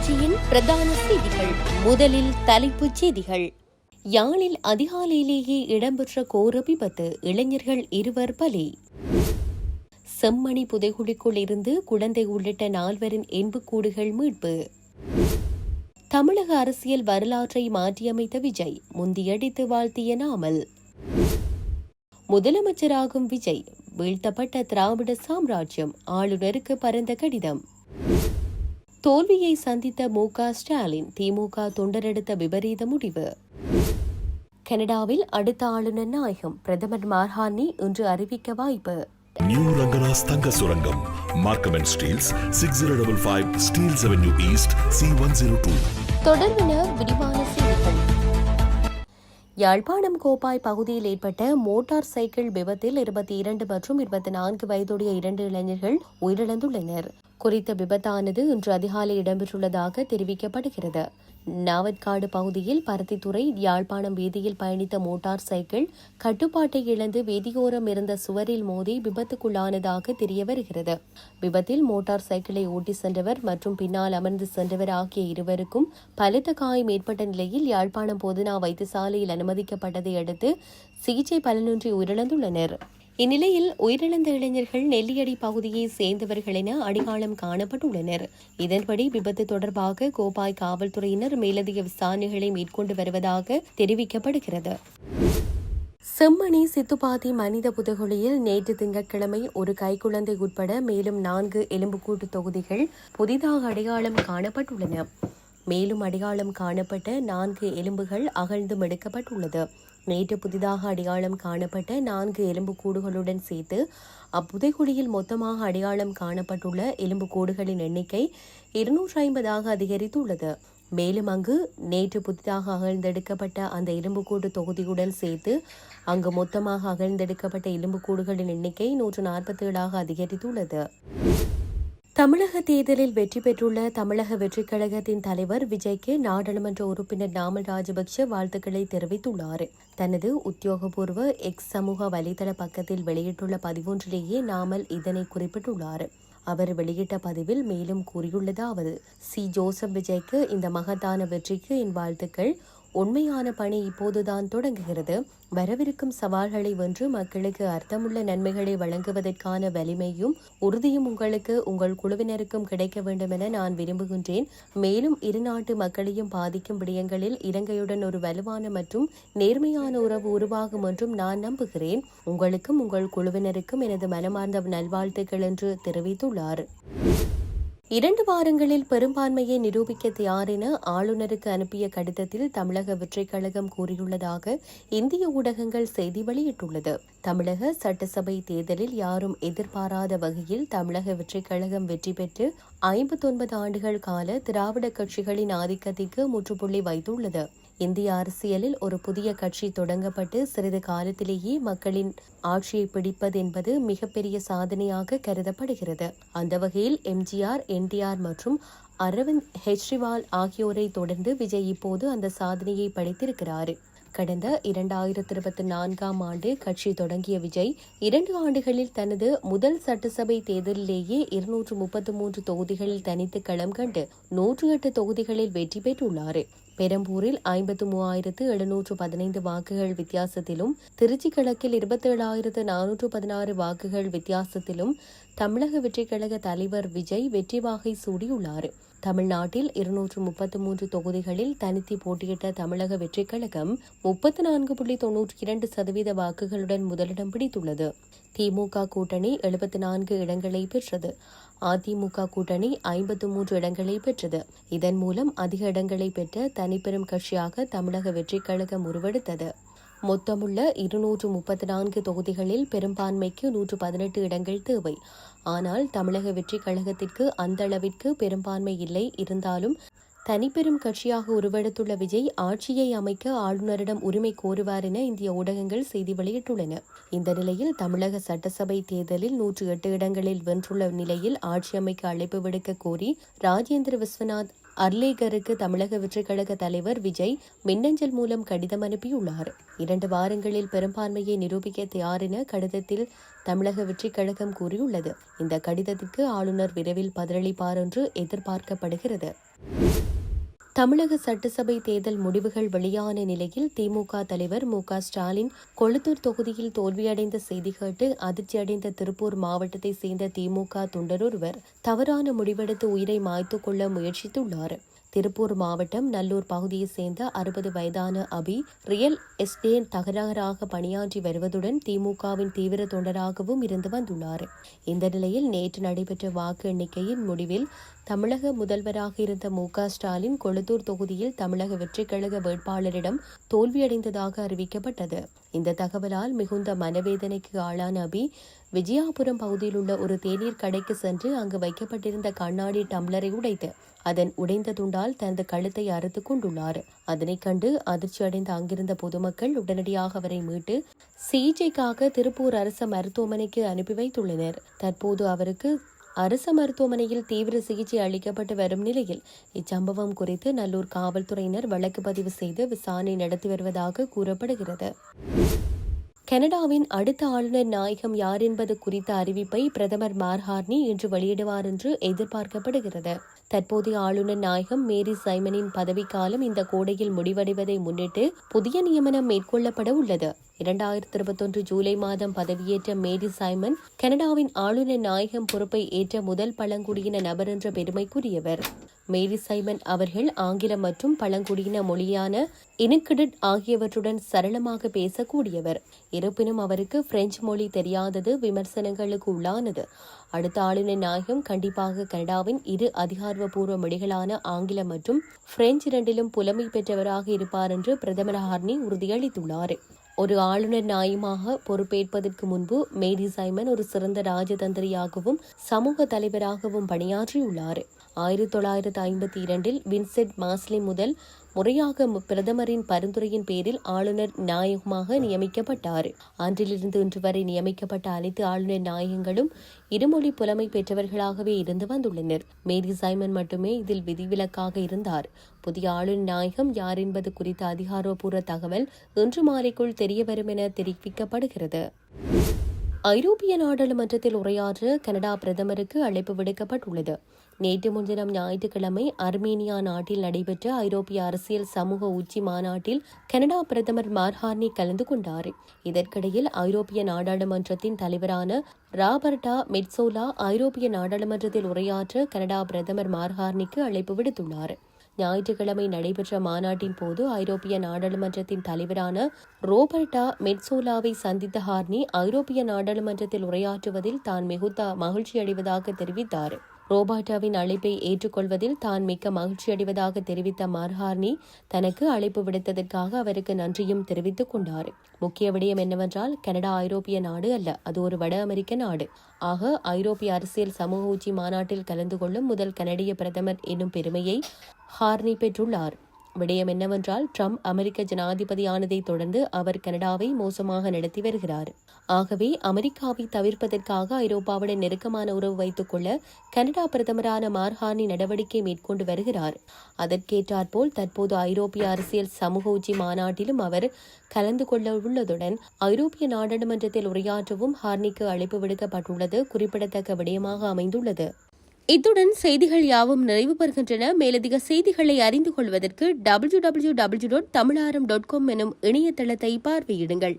தொலைக்காட்சியின் பிரதான செய்திகள். முதலில் தலைப்புச் செய்திகள். யாழில் அதிகாலையிலேயே இடம்பெற்ற கோர விபத்து, இளைஞர்கள் 2 பலி. செம்மணி புதைகுழிக்குள் இருந்து குழந்தை உள்ளிட்ட 4 எலும்புக்கூடுகள் மீட்பு. தமிழக அரசியல் வரலாற்றை மாற்றியமைத்த விஜய், முந்தியடித்து வாழ்த்திய நாமல். முதலமைச்சராகும் விஜய், வீழ்த்தப்பட்ட திராவிட சாம்ராஜ்யம், ஆளுநருக்கு பரந்த கடிதம். தோல்வியை சந்தித்த மு.க. ஸ்டாலின், திமுக தொண்டரெடுத்த விபரீத முடிவு. கனடாவில் அடுத்த ஆளுநர் நாயகம், பிரதமர் மார்ஹானி இன்று அறிவிக்க வாய்ப்பு. நியூ ரங்கராஸ் தங்க சுரங்கம், Markham and Steeles, 6055 Steeles Avenue East, C102. தொடர்பின விரிவான செய்திகள். யாழ்ப்பாணம் கோப்பாய் பகுதியில் ஏற்பட்ட மோட்டார் சைக்கிள் விபத்தில் 22 மற்றும் 24 வயதுடைய 2 இளைஞர்கள் உயிரிழந்துள்ளனர். குறித்த விபத்தானது இன்று அதிகாலை இடம்பெற்றுள்ளதாக தெரிவிக்கப்படுகிறது. நாவற்காடு பகுதியில் பருத்தித்துறை யாழ்ப்பாணம் வீதியில் பயணித்த மோட்டார் சைக்கிள் கட்டுப்பாட்டை இழந்து வீதியோரம் இருந்த சுவரில் மோதி விபத்துக்குள்ளானதாக தெரிய வருகிறது. விபத்தில் மோட்டார் சைக்கிளை ஓட்டி சென்றவர் மற்றும் பின்னால் அமர்ந்து சென்றவர் ஆகிய இருவருக்கும் பலத்த காயம் ஏற்பட்ட நிலையில் யாழ்ப்பாணம் போதனா வைத்தியசாலையில் அனுமதிக்கப்பட்டதை அடுத்து சிகிச்சை பலனின்றி உயிரிழந்துள்ளனர். இந்நிலையில் உயிரிழந்த இளைஞர்கள் நெல்லியடி பகுதியை சேர்ந்தவர்கள் என அடையாளம் காணப்பட்டுள்ளனர். இதன்படி விபத்து தொடர்பாக கோப்பாய் காவல்துறையினர் மேலதிக விசாரணைகளை மேற்கொண்டு வருவதாக தெரிவிக்கப்படுகிறது. செம்மணி சித்துப்பாத்தி மனித புதைகுழியில் நேற்று திங்கட்கிழமை ஒரு கைக்குழந்தை உட்பட மேலும் 4 எலும்புக்கூட்டு தொகுதிகள் புதிதாக அடையாளம் காணப்பட்டுள்ளன. மேலும் அடையாளம் காணப்பட்ட 4 எலும்புகள் அகழ்ந்து எடுக்கப்பட்டுள்ளது. நேற்று புதிதாக அடையாளம் காணப்பட்ட 4 எலும்புக்கூடுகளுடன் சேர்த்து அப்புதைகுழியில் மொத்தமாக அடையாளம் காணப்பட்டுள்ள எலும்புக்கூடுகளின் எண்ணிக்கை 250ஆக அதிகரித்துள்ளது. மேலும் அங்கு நேற்று புதிதாக அகழ்ந்தெடுக்கப்பட்ட அந்த எலும்புக்கூடு தொகுதியுடன் சேர்த்து அங்கு மொத்தமாக அகழ்ந்தெடுக்கப்பட்ட எலும்புக்கூடுகளின் எண்ணிக்கை 147ஆக அதிகரித்துள்ளது. தமிழக தேர்தலில் வெற்றி பெற்றுள்ள தமிழக வெற்றிக் கழகத்தின் தலைவர் விஜய்க்கு நாடாளுமன்ற உறுப்பினர் நாமல் ராஜபக்ஷ வாழ்த்துக்களை தெரிவித்துள்ளார். தனது உத்தியோகபூர்வ எக்ஸ் சமூக வலைதள பக்கத்தில் வெளியிட்டுள்ள பதிவொன்றிலேயே நாமல் இதனை குறிப்பிட்டுள்ளார். அவர் வெளியிட்ட பதிவில் மேலும் கூறியுள்ளதாவது: ஜோசப் விஜய்க்கு இந்த மகத்தான வெற்றிக்கு என் வாழ்த்துக்கள். உண்மையான பணி இப்போதுதான் தொடங்குகிறது. வரவிருக்கும் சவால்களை வென்று மக்களுக்கு அர்த்தமுள்ள நன்மைகளை வழங்குவதற்கான வலிமையும் உறுதியும் உங்களுக்கு உங்கள் குழுவினருக்கும் கிடைக்க வேண்டும் என நான் விரும்புகின்றேன். மேலும் இரு நாட்டு மக்களையும் பாதிக்கும் விடயங்களில் இலங்கையுடன் ஒரு வலுவான மற்றும் நேர்மையான உறவு உருவாகும் என்றும் நான் நம்புகிறேன். உங்களுக்கும் உங்கள் குழுவினருக்கும் எனது மனமார்ந்த நல்வாழ்த்துக்கள் என்று தெரிவித்துள்ளார். 2 வாரங்களில் பெரும்பான்மையை நிரூபிக்க தயார் என ஆளுநருக்கு அனுப்பிய கடிதத்தில் தமிழக வெற்றிக் கழகம் கூறியுள்ளதாக இந்திய ஊடகங்கள் செய்தி வெளியிட்டுள்ளது. தமிழக சட்டசபை தேர்தலில் யாரும் எதிர்பாராத வகையில் தமிழக வெற்றிக் கழகம் வெற்றி பெற்று 59 ஆண்டுகள் கால திராவிட கட்சிகளின் ஆதிக்கத்திற்கு முற்றுப்புள்ளி வைத்துள்ளது. இந்திய அரசியலில் ஒரு புதிய கட்சி தொடங்கப்பட்டு சிறிது காலத்திலேயே மக்களின் ஆட்சியை பிடிப்பது என்பது மிகப்பெரிய சாதனையாக கருதப்படுகிறது. அந்த வகையில் எம்ஜிஆர், என்டிஆர் மற்றும் அரவிந்த் கெஜ்ரிவால் ஆகியோரை தொடர்ந்து விஜய் இப்போது அந்த சாதனையை படைத்திருக்கிறார். கடந்த 2024ஆம் ஆண்டு கட்சி தொடங்கிய விஜய் 2 ஆண்டுகளில் தனது முதல் சட்டசபை தேர்தலிலேயே 233 தொகுதிகளில் தனித்து களம் கண்டு 108 தொகுதிகளில் வெற்றி பெற்றுள்ளார். பெரம்பூரில் 53,715 வாக்குகள் வித்தியாசத்திலும், திருச்சி கிழக்கில் 27,416 வாக்குகள் வித்தியாசத்திலும் தமிழக வெற்றிக் கழக தலைவர் விஜய் வெற்றி வாகை சூடியுள்ளார். தமிழ்நாட்டில் 233 தொகுதிகளில் தனித்து போட்டியிட்ட தமிழக வெற்றிக் கழகம் 34.92% வாக்குகளுடன் முதலிடம் பிடித்துள்ளது. திமுக கூட்டணி 74 இடங்களை பெற்றது. அதிமுக கூட்டணி 53 இடங்களை பெற்றது. இதன் மூலம் அதிக இடங்களை பெற்ற தனிப்பெரும் கட்சியாக தமிழக வெற்றிக் கழகம் உருவெடுத்தது. மொத்தமுள்ள 234 தொகுதிகளில் பெரும்பான்மைக்கு 118 இடங்கள் தேவை. ஆனால் தமிழக வெற்றிக் கழகத்திற்கு அந்த அளவிற்கு பெரும்பான்மை இல்லை. இருந்தாலும் தனிப்பெரும் கட்சியாக உருவெடுத்துள்ள விஜய் ஆட்சியை அமைக்க ஆளுநரிடம் உரிமை கோருவார் என இந்திய ஊடகங்கள் செய்தி வெளியிட்டுள்ளன. இந்த நிலையில் தமிழக சட்டசபை தேர்தலில் 108 இடங்களில் வென்றுள்ள நிலையில் ஆட்சி அமைக்க அழைப்பு விடுக்க கோரி ராஜேந்திர விஸ்வநாத் அர்லேகருக்கு தமிழக வெற்றிக் கழக தலைவர் விஜய் மின்னஞ்சல் மூலம் கடிதம் அனுப்பியுள்ளார். 2 வாரங்களில் பெரும்பான்மையை நிரூபிக்க தயார் என கடிதத்தில் தமிழக வெற்றிக் கழகம் கூறியுள்ளது. இந்த கடிதத்திற்கு ஆளுநர் விரைவில் பதிலளிப்பார் என்று எதிர்பார்க்கப்படுகிறது. தமிழக சட்டசபை தேர்தல் முடிவுகள் வெளியான நிலையில் திமுக தலைவர் மு.க. ஸ்டாலின் கொளத்தூர் தொகுதியில் தோல்வியடைந்த செய்தி கேட்டு அதிர்ச்சியடைந்த திருப்பூர் மாவட்டத்தை சேர்ந்த திமுக தொண்டர் ஒருவர் தவறான முடிவெடுத்து உயிரை மாய்த்துக் கொள்ள முயற்சித்துள்ளார். திருப்பூர் மாவட்டம் நல்லூர் பகுதியைச் சேர்ந்த 60 வயதான அபி ரியல் எஸ்டேட் தகராறாக பணியாற்றி வருவதுடன் திமுகவின் தீவிர தொண்டராகவும் இருந்து வந்துள்ளார். இந்த நிலையில் நேற்று நடைபெற்ற வாக்கு எண்ணிக்கையின் முடிவில் தமிழக முதல்வராக இருந்த மு.க. ஸ்டாலின் கொளத்தூர் தொகுதியில் தமிழக வெற்றிக் கழக வேட்பாளரிடம் தோல்வியடைந்ததாக அறிவிக்கப்பட்டது. இந்த தகவலால் மிகுந்த மனவேதனைக்கு ஆளான அபி விஜயாபுரம் பகுதியில் உள்ள ஒரு தேநீர் கடைக்கு சென்று அங்கு வைக்கப்பட்டிருந்த கண்ணாடி டம்ளரை உடைத்து அதன் உடைந்த துண்டால் தனது கழுத்தை அறுத்துக் கொண்டுள்ளார். அதனைக் கண்டு அதிர்ச்சியடைந்த அங்கிருந்த பொதுமக்கள் உடனடியாக அவரை மீட்டு சிகிச்சைக்காக திருப்பூர் அரசு மருத்துவமனைக்கு அனுப்பி வைத்துள்ளனர். தற்போது அவருக்கு அரசு மருத்துவமனையில் தீவிர சிகிச்சை அளிக்கப்பட்டு வரும் நிலையில் இச்சம்பவம் குறித்து நல்லூர் காவல்துறையினர் வழக்கு பதிவு செய்து விசாரணை நடத்தி வருவதாக கூறப்படுகிறது. கனடாவின் அடுத்த ஆளுநர் நாயகம் யார் என்பது குறித்த அறிவிப்பை பிரதமர் மார்ஹார்னி இன்று வெளியிடுவார் என்று எதிர்பார்க்கப்படுகிறது. தற்போதைய ஆளுநர் நாயகம் மேரி சைமனின் பதவிக்காலம் இந்த கோடையில் முடிவடைவதை முன்னிட்டு புதிய நியமனம் மேற்கொள்ளப்பட உள்ளது. 2021 ஜூலை மாதம் பதவியேற்ற மேரி சைமன் கனடாவின் ஆளுநர் நாயகம் பொறுப்பை ஏற்ற முதல் பழங்குடியின நபர் என்ற பெருமைக்குரியவர். மேரி சைமன் அவர்கள் ஆங்கிலம் மற்றும் பழங்குடியின மொழியான இனுக்கிடிட் ஆகியவற்றுடன் சரளமாக பேசக்கூடியவர். இருப்பினும் அவருக்கு பிரெஞ்சு மொழி தெரியாதது விமர்சனங்களுக்கு உள்ளானது. அடுத்த ஆளுநர் நாயகம் கண்டிப்பாக கனடாவின் 2 அதிகாரப்பூர்வ மொழிகளான ஆங்கிலம் மற்றும் பிரெஞ்சு இரண்டிலும் புலமை பெற்றவராக இருப்பார் என்று பிரதமர் ஹார்னி உறுதியளித்துள்ளார். ஒரு ஆளுநர் நாயகமாக பொறுப்பேற்பதற்கு முன்பு மேரி சைமன் ஒரு சிறந்த ராஜதந்திரியாகவும் சமூக தலைவராகவும் பணியாற்றியுள்ளார். 1952 வின்சென்ட் மாஸ்லி முதல் முறையாக பிரதமரின் பரிந்துரையின் பேரில் ஆளுநர் நாயகமாக நியமிக்கப்பட்டார். அன்றிலிருந்து இன்று வரை நியமிக்கப்பட்ட அனைத்து ஆளுநர் நாயகங்களும் இருமொழி புலமை பெற்றவர்களாகவே இருந்து வந்துள்ளனர். மேரி சைமன் மட்டுமே இதில் விதிவிலக்காக இருந்தார். புதிய ஆளுநர் நாயகம் யார் என்பது குறித்த அதிகாரப்பூர்வ தகவல் இன்று மாலைக்குள் தெரியவரும் என தெரிவிக்கப்படுகிறது. ஐரோப்பிய நாடாளுமன்றத்தில் உரையாற்ற கனடா பிரதமருக்கு அழைப்பு விடுக்கப்பட்டுள்ளது. நேற்று முன்தினம் ஞாயிற்றுக்கிழமை அர்மேனியா நாட்டில் நடைபெற்ற ஐரோப்பிய அரசியல் சமூக உச்சி மாநாட்டில் கனடா பிரதமர் மார்ஹார்னி கலந்து கொண்டார். இதற்கிடையில் ஐரோப்பிய நாடாளுமன்றத்தின் தலைவரான ராபர்டா மெட்சோலா ஐரோப்பிய நாடாளுமன்றத்தில் உரையாற்ற கனடா பிரதமர் மார்ஹார்னிக்கு அழைப்பு விடுத்துள்ளார். ஞாயிற்றுக்கிழமை நடைபெற்ற மாநாட்டின் போது ஐரோப்பிய நாடாளுமன்றத்தின் தலைவரான ரோபர்டா மெட்சோலாவை சந்தித்த ஹார்னி ஐரோப்பிய நாடாளுமன்றத்தில் உரையாற்றுவதில் தான் மிகுந்த மகிழ்ச்சியடைவதாக தெரிவித்தார். ரோபர்டாவின் அழைப்பை ஏற்றுக்கொள்வதில் தான் மிக்க மகிழ்ச்சியடைவதாக தெரிவித்த மார்ஹார்னி தனக்கு அழைப்பு விடுத்ததற்காக அவருக்கு நன்றியும் தெரிவித்துக் கொண்டார். முக்கிய விடயம் என்னவென்றால் கனடா ஐரோப்பிய நாடு அல்ல, அது ஒரு வட அமெரிக்க நாடு. ஆக ஐரோப்பிய அரசியல் சமூக உச்சி மாநாட்டில் கலந்து கொள்ளும் முதல் கனடிய பிரதமர் என்னும் பெருமையை ஹார்னி பெற்றுள்ளார். விடயம் என்னவென்றால் ட்ரம்ப் அமெரிக்க ஜனாதிபதியானதை தொடர்ந்து அவர் கனடாவை மோசமாக நடத்தி வருகிறார். ஆகவே அமெரிக்காவை தவிர்ப்பதற்காக ஐரோப்பாவுடன் நெருக்கமான உறவு வைத்துக் கொள்ள கனடா பிரதமரான மார்ஹார்னி நடவடிக்கை மேற்கொண்டு வருகிறார். அதற்கேற்றாற்போல் தற்போது ஐரோப்பிய அரசியல் சமூக உச்சி மாநாட்டிலும் அவர் கலந்து கொள்ள உள்ளதுடன் ஐரோப்பிய நாடாளுமன்றத்தில் உரையாற்றவும் ஹார்னிக்கு அழைப்பு விடுக்கப்பட்டுள்ளது குறிப்பிடத்தக்க விடயமாக அமைந்துள்ளது. இத்துடன் செய்திகள் யாவும் நிறைவு பெறுகின்றன. மேலதிக செய்திகளை அறிந்து கொள்வதற்கு www.tamilaram.com எனும் இணையதளத்தை பார்வையிடுங்கள்.